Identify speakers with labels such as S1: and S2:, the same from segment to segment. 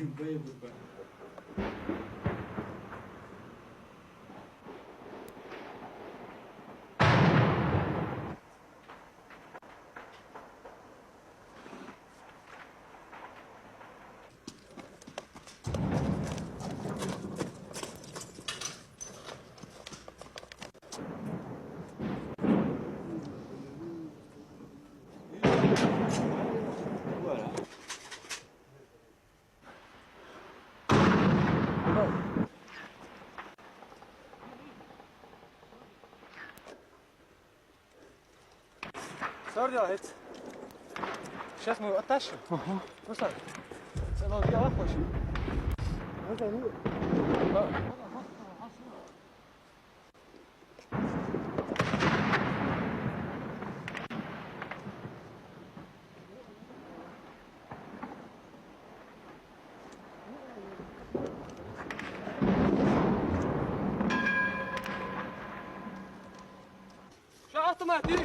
S1: Боевой. Сордя, сейчас мы его оттащим. Ага. Ну что, це на діла хоче. Що автомат, іди!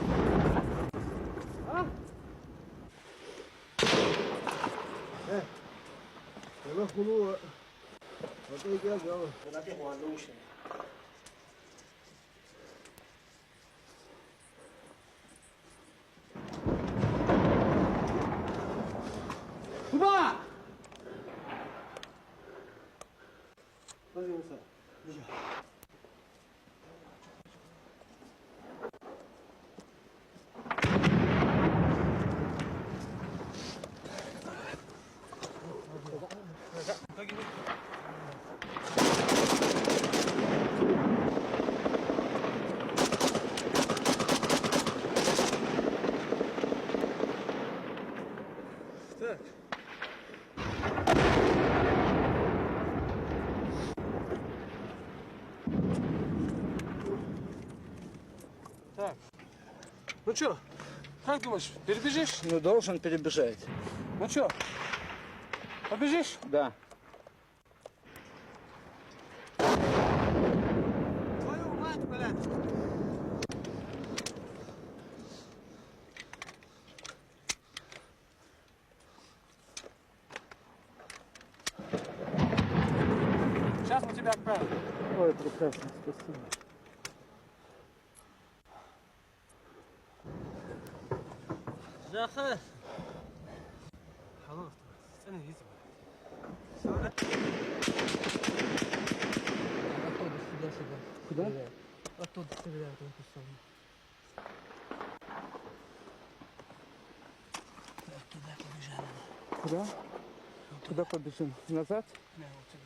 S2: Ela pulou. Não tem que não.
S1: Vou ter uma luxa. Uba! Fazendo isso. Так. Так. Ну что, как думаешь, перебежишь?
S2: Ну, должен перебежать.
S1: Ну что, побежишь?
S2: Да.
S1: Твою мать, блядь! Сейчас мы тебя отправим.
S2: Ой, прекрасно, спасибо.
S1: Жақсы. Халал, сені езі. Сюда.
S3: Оттуда сюда.
S2: Куда?
S3: Оттуда стреляют в эту сторону. Туда побежали.
S2: Куда? Куда побежим? Назад?
S1: Не, вот